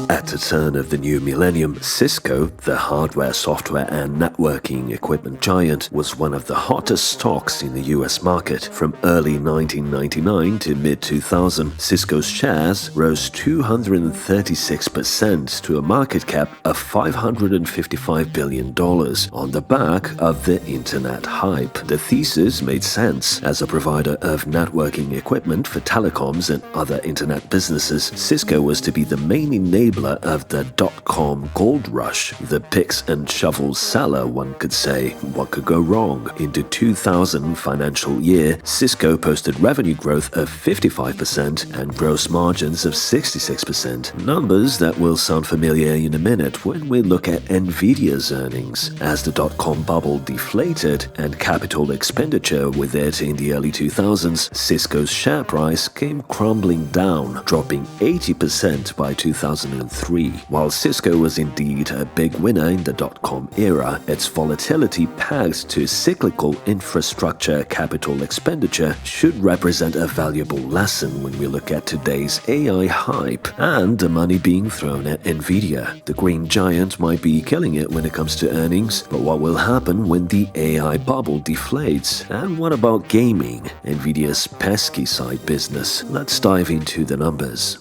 At the turn of the new millennium, Cisco, the hardware, software, and networking equipment giant, was one of the hottest stocks in the US market. From early 1999 to mid-2000, Cisco's shares rose 236% to a market cap of $555 billion on the back of the internet hype. The thesis made sense. As a provider of networking equipment for telecoms and other internet businesses, Cisco was to be the main enabler of the dot-com gold rush, the picks and shovels seller, one could say. What could go wrong? In the 2000 financial year, Cisco posted revenue growth of 55% and gross margins of 66%, numbers that will sound familiar in a minute when we look at NVidia's earnings. As the dot-com bubble deflated and capital expenditure with it in the early 2000s, Cisco's share price came crumbling down, dropping 80% by 2003. While Cisco was indeed a big winner in the dot-com era, its volatility pegged to cyclical infrastructure capital expenditure should represent a valuable lesson when we look at today's AI hype and the money being thrown at NVIDIA. The green giant might be killing it when it comes to earnings, but what will happen when the AI bubble deflates? And what about gaming, NVIDIA's pesky side business? Let's dive into the numbers.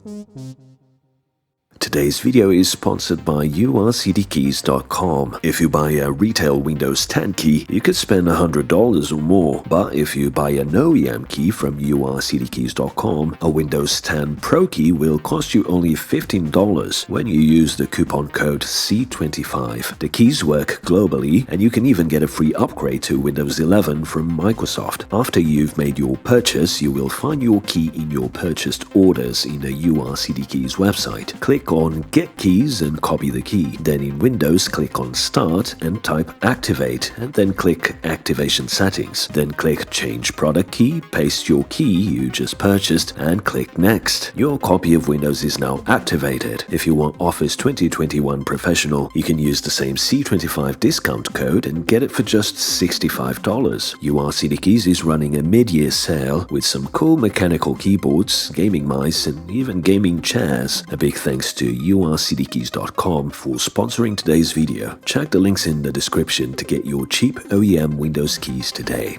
Today's video is sponsored by Urcdkeys.com. If you buy a retail Windows 10 key, you could spend $100 or more, but if you buy an OEM key from Urcdkeys.com, a Windows 10 Pro key will cost you only $15 when you use the coupon code C25. The keys work globally, and you can even get a free upgrade to Windows 11 from Microsoft. After you've made your purchase, you will find your key in your purchased orders in the Urcdkeys website. Click on Get Keys and copy the key. Then in Windows, click on Start and type Activate, and then click Activation Settings. Then click Change Product Key, paste your key you just purchased, and click Next. Your copy of Windows is now activated. If you want Office 2021 Professional, you can use the same C25 discount code and get it for just $65. Urcdkeys is running a mid-year sale with some cool mechanical keyboards, gaming mice, and even gaming chairs. A big thanks to Urcdkeys.com for sponsoring today's video. Check the links in the description to get your cheap OEM Windows keys today.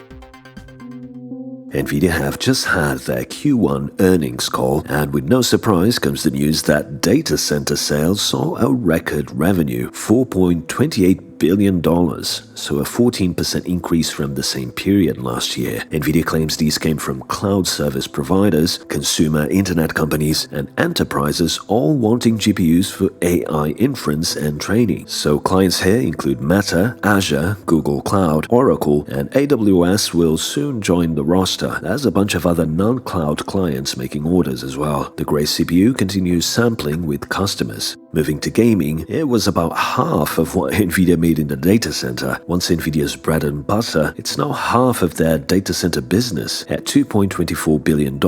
NVIDIA have just had their Q1 earnings call, and with no surprise comes the news that data center sales saw a record revenue, $4.28 billion, so a 14% increase from the same period last year. NVIDIA claims these came from cloud service providers, consumer internet companies, and enterprises all wanting GPUs for AI inference and training. So clients here include Meta, Azure, Google Cloud, Oracle, and AWS will soon join the roster. There's a bunch of other non-cloud clients making orders as well. The Grace CPU continues sampling with customers. Moving to gaming, it was about half of what NVIDIA made in the data center. Once NVIDIA's bread and butter, it's now half of their data center business. At $2.24 billion,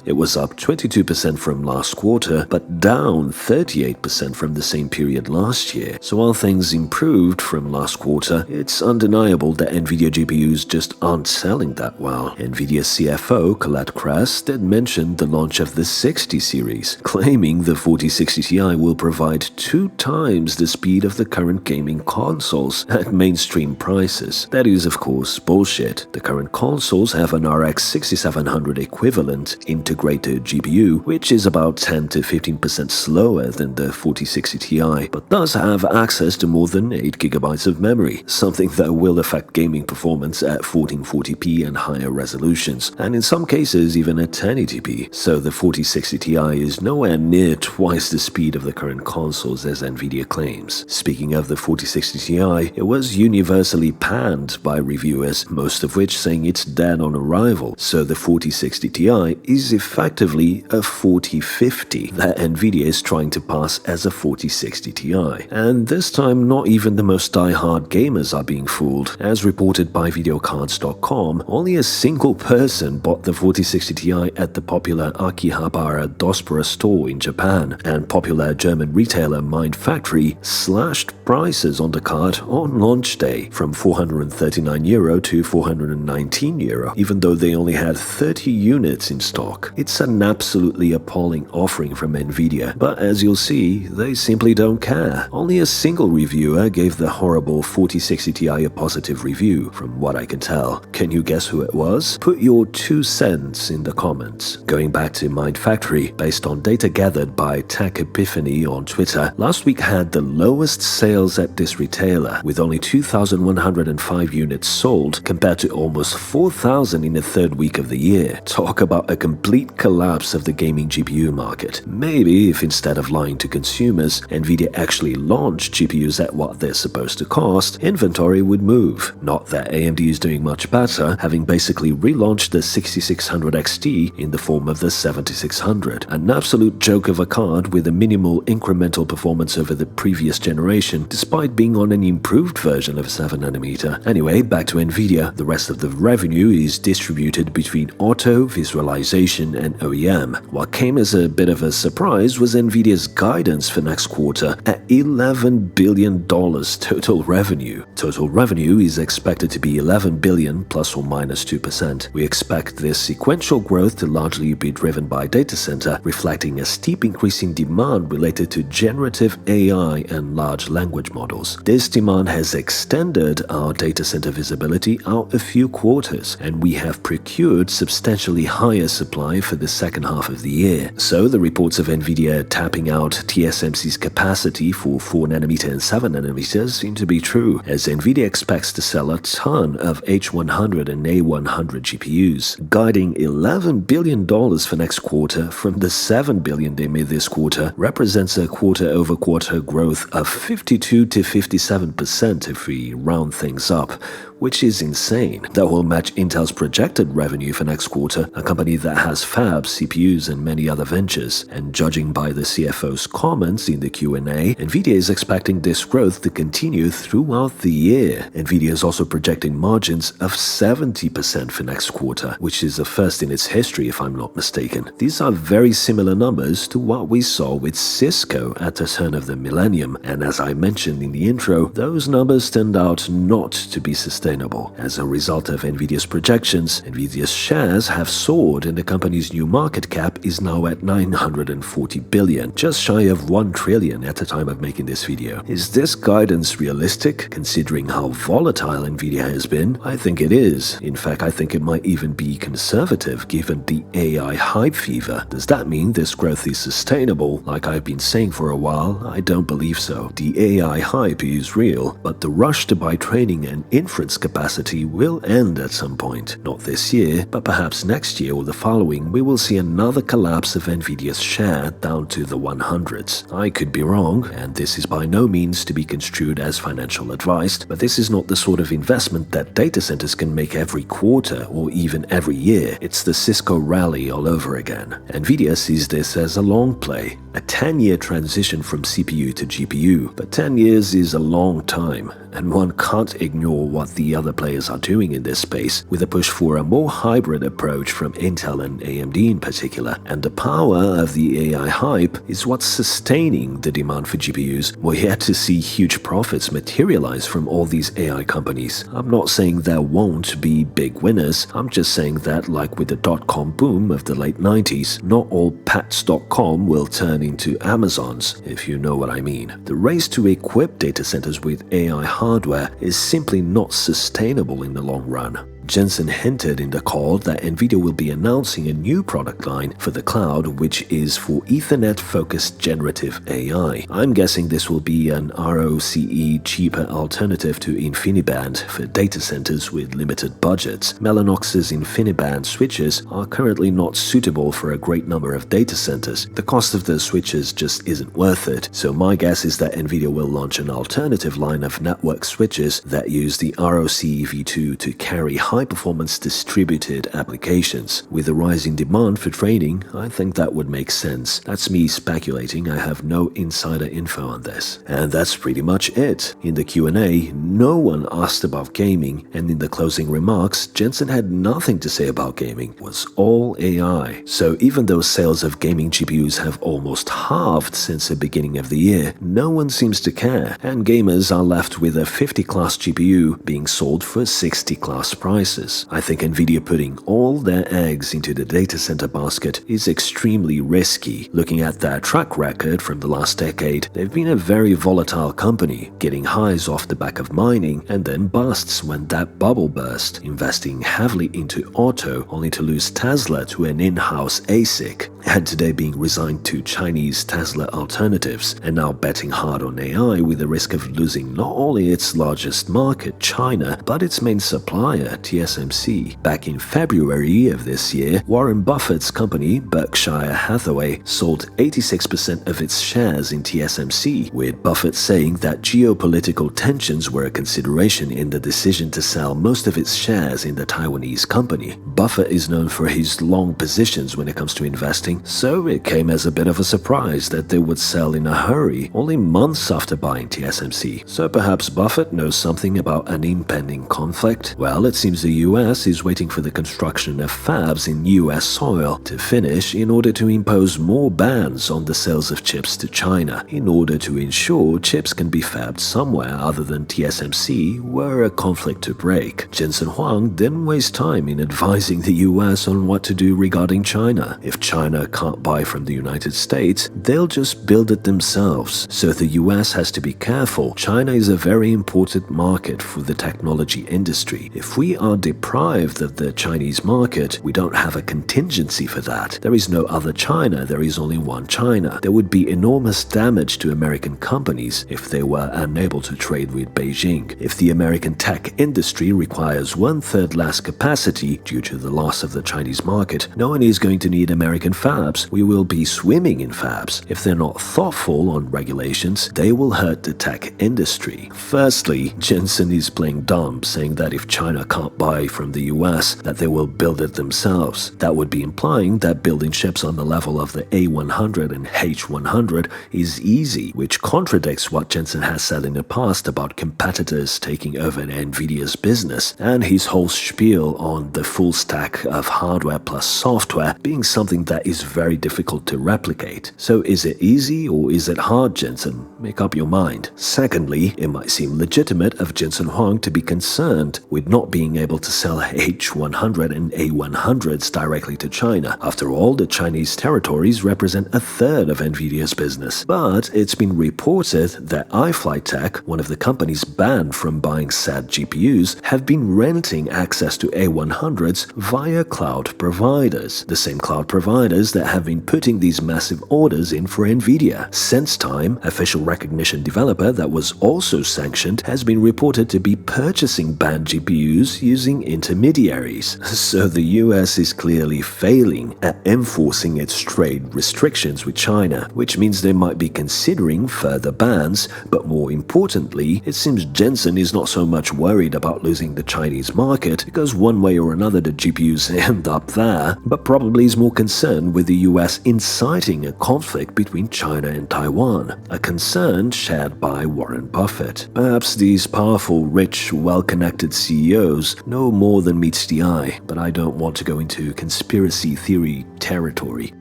it was up 22% from last quarter, but down 38% from the same period last year. So while things improved from last quarter, it's undeniable that NVIDIA GPUs just aren't selling that well. NVIDIA CFO Colette Kress did mention the launch of the 60 series, claiming the 4060 Ti will provide 2 times the speed of the current gaming consoles at mainstream prices. That is, of course, bullshit. The current consoles have an RX 6700 equivalent integrated GPU, which is about 10 to 15% slower than the 4060 Ti, but does have access to more than 8 GB of memory, something that will affect gaming performance at 1440p and higher resolutions, and in some cases even at 1080p. So the 4060 Ti is nowhere near twice the speed of the current consoles as NVIDIA claims. Speaking of the 4060 Ti, it was universally panned by reviewers, most of which saying it's dead on arrival. So the 4060 Ti is effectively a 4050 that NVIDIA is trying to pass as a 4060 Ti. And this time, not even the most die-hard gamers are being fooled. As reported by videocards.com, only a single person bought the 4060 Ti at the popular Akihabara Diaspora store in Japan, and popular German retail retailer Mind Factory slashed prices on the card on launch day from €439 to €419, even though they only had 30 units in stock. It's an absolutely appalling offering from NVidia, but as you'll see, they simply don't care. Only a single reviewer gave the horrible 4060 Ti a positive review, from what I can tell. Can you guess who it was? Put your 2 cents in the comments. Going back to Mind Factory, based on data gathered by Tech Epiphany on Twitter, last week had the lowest sales at this retailer, with only 2,105 units sold compared to almost 4,000 in the third week of the year. Talk about a complete collapse of the gaming GPU market. Maybe if instead of lying to consumers, NVIDIA actually launched GPUs at what they're supposed to cost, inventory would move. Not that AMD is doing much better, having basically relaunched the 6600 XT in the form of the 7600. An absolute joke of a card with a minimal incremental performance over the previous generation, despite being on an improved version of 7nm. Anyway, back to NVIDIA, the rest of the revenue is distributed between auto, visualization, and OEM. What came as a bit of a surprise was NVIDIA's guidance for next quarter at $11 billion total revenue. Total revenue is expected to be $11 billion plus or minus 2%. We expect this sequential growth to largely be driven by data center, reflecting a steep increase in demand related to generative AI and large language models. This demand has extended our data center visibility out a few quarters, and we have procured substantially higher supply for the second half of the year. So the reports of NVIDIA tapping out TSMC's capacity for 4nm and 7nm seem to be true, as NVIDIA expects to sell a ton of H100 and A100 GPUs, guiding $11 billion for next quarter from the $7 billion they made this quarter represents a quarter-over-quarter growth of 52 to 57% if we round things up, which is insane. That will match Intel's projected revenue for next quarter, a company that has fabs, CPUs, and many other ventures. And judging by the CFO's comments in the Q&A, NVIDIA is expecting this growth to continue throughout the year. NVIDIA is also projecting margins of 70% for next quarter, which is the first in its history if I'm not mistaken. These are very similar numbers to what we saw with Cisco at the turn of the millennium, and as I mentioned in the intro, those numbers turned out not to be sustainable. As a result of NVIDIA's projections, NVIDIA's shares have soared and the company's new market cap is now at $940 billion, just shy of $1 trillion at the time of making this video. Is this guidance realistic, considering how volatile NVIDIA has been? I think it is. In fact, I think it might even be conservative given the AI hype fever. Does that mean this growth is sustainable? Like I've been saying for a while, I don't believe so. The AI hype is real, but the rush to buy training and inference capacity will end at some point. Not this year, but perhaps next year or the following, we will see another collapse of NVIDIA's share down to the 100s. I could be wrong, and this is by no means to be construed as financial advice, but this is not the sort of investment that data centers can make every quarter or even every year. It's the Cisco rally all over again. NVIDIA sees this as a long play, a 10-year transition from CPU to GPU, but 10 years is a long time, and one can't ignore what the other players are doing in this space, with a push for a more hybrid approach from Intel and AMD in particular. And the power of the AI hype is what's sustaining the demand for GPUs. We're yet to see huge profits materialize from all these AI companies. I'm not saying there won't be big winners, I'm just saying that, like with the dot-com boom of the late 90s, not all pats.com will turn into Amazons, if you know what I mean. The race to equip data centers with AI hardware is simply not sustainable in the long run. Jensen hinted in the call that NVIDIA will be announcing a new product line for the cloud, which is for Ethernet-focused generative AI. I'm guessing this will be an ROCE cheaper alternative to InfiniBand for data centers with limited budgets. Mellanox's InfiniBand switches are currently not suitable for a great number of data centers. The cost of the switches just isn't worth it, so my guess is that NVIDIA will launch an alternative line of network switches that use the ROCE v2 to carry high high-performance distributed applications. With the rising demand for training, I think that would make sense. That's me speculating, I have no insider info on this. And that's pretty much it. In the Q&A, no one asked about gaming, and in the closing remarks, Jensen had nothing to say about gaming. It was all AI. So even though sales of gaming GPUs have almost halved since the beginning of the year, no one seems to care, and gamers are left with a 50-class GPU being sold for 60-class prices. I think NVidia putting all their eggs into the data center basket is extremely risky. Looking at their track record from the last decade, they've been a very volatile company, getting highs off the back of mining and then busts when that bubble burst, investing heavily into auto only to lose Tesla to an in-house ASIC, and today being resigned to Chinese Tesla alternatives, and now betting hard on AI with the risk of losing not only its largest market, China, but its main supplier, TSMC. Back in February of this year, Warren Buffett's company, Berkshire Hathaway, sold 86% of its shares in TSMC, with Buffett saying that geopolitical tensions were a consideration in the decision to sell most of its shares in the Taiwanese company. Buffett is known for his long positions when it comes to investing, so it came as a bit of a surprise that they would sell in a hurry, only months after buying TSMC. So perhaps Buffett knows something about an impending conflict? Well, it seems the US is waiting for the construction of fabs in US soil to finish in order to impose more bans on the sales of chips to China, in order to ensure chips can be fabbed somewhere other than TSMC were a conflict to break. Jensen Huang didn't waste time in advising the US on what to do regarding China. If China can't buy from the United States, they'll just build it themselves. So the US has to be careful. China is a very important market for the technology industry. If we are deprived of the Chinese market, we don't have a contingency for that. There is no other China, there is only one China. There would be enormous damage to American companies if they were unable to trade with Beijing. If the American tech industry requires 1/3 less capacity due to the loss of the Chinese market, no one is going to need American fabs. We will be swimming in fabs. If they're not thoughtful on regulations, they will hurt the tech industry. Firstly, Jensen is playing dumb, saying that if China can't buy from the US, that they will build it themselves. That would be implying that building chips on the level of the A100 and H100 is easy, which contradicts what Jensen has said in the past about competitors taking over NVIDIA's business, and his whole spiel on the full stack of hardware plus software being something that is very difficult to replicate. So is it easy or is it hard, Jensen? Make up your mind. Secondly, it might seem legitimate of Jensen Huang to be concerned with not being able to sell H100 and A100s directly to China. After all, the Chinese territories represent 1/3 of NVIDIA's business. But it's been reported that iFlyTek, one of the companies banned from buying said GPUs, have been renting access to A100s via cloud providers. The same cloud providers that have been putting these massive orders in for NVIDIA. SenseTime, a facial recognition developer that was also sanctioned, has been reported to be purchasing banned GPUs using intermediaries. So the US is clearly failing at enforcing its trade restrictions with China, which means they might be considering further bans, but more importantly, it seems Jensen is not so much worried about losing the Chinese market, because one way or another the GPUs end up there, but probably is more concerned with the US inciting a conflict between China and Taiwan, a concern shared by Warren Buffett. Perhaps these powerful, rich, well-connected CEOs know more than meets the eye, but I don't want to go into conspiracy theory territory.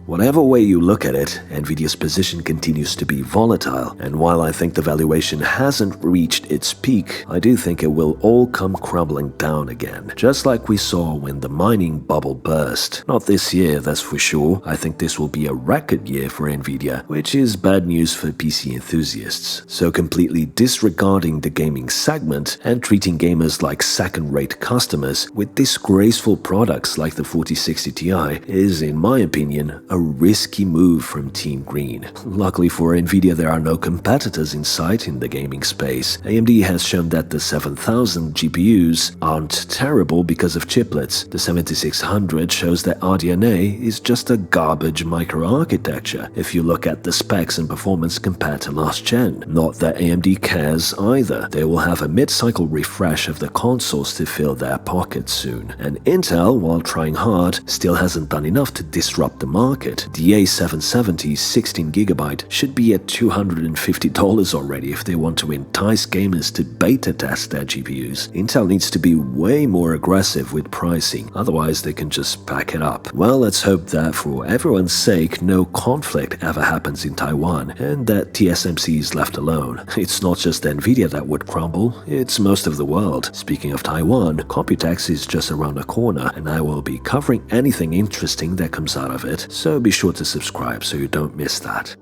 Whatever way you look at it, NVIDIA's position continues to be volatile, and while I think the valuation hasn't reached its peak, I do think it will all come crumbling down again, just like we saw when the mining bubble burst. Not this year, that's for sure. I think this will be a record year for NVIDIA, which is bad news for PC enthusiasts. So completely disregarding the gaming segment and treating gamers like second-rate customers with disgraceful products like the 4060 Ti is, in my opinion, a risky move from Team Green. Luckily for NVidia, there are no competitors in sight in the gaming space. AMD has shown that the 7000 GPUs aren't terrible because of chiplets. The 7600 shows that RDNA is just a garbage microarchitecture if you look at the specs and performance compared to last gen. Not that AMD cares either. They will have a mid-cycle refresh of the consoles to fill their pockets soon. And Intel, while trying hard, still hasn't done enough to disrupt the market. The A770 16GB should be at $250 already if they want to entice gamers to beta test their GPUs. Intel needs to be way more aggressive with pricing, otherwise they can just pack it up. Well, let's hope that for everyone's sake, no conflict ever happens in Taiwan and that TSMC is left alone. It's not just NVIDIA that would crumble, it's most of the world. Speaking of Taiwan, Computex is just around the corner and I will be covering anything interesting that comes out of it, so be sure to subscribe so you don't miss that.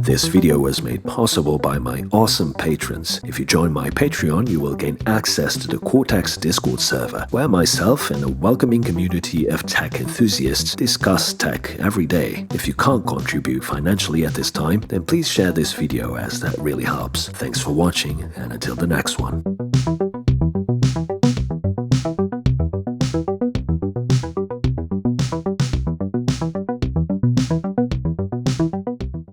This video was made possible by my awesome patrons. If you join my Patreon, you will gain access to the Cortex Discord server, where myself and a welcoming community of tech enthusiasts discuss tech every day. If you can't contribute financially at this time, then please share this video as that really helps. Thanks for watching, and until the next one.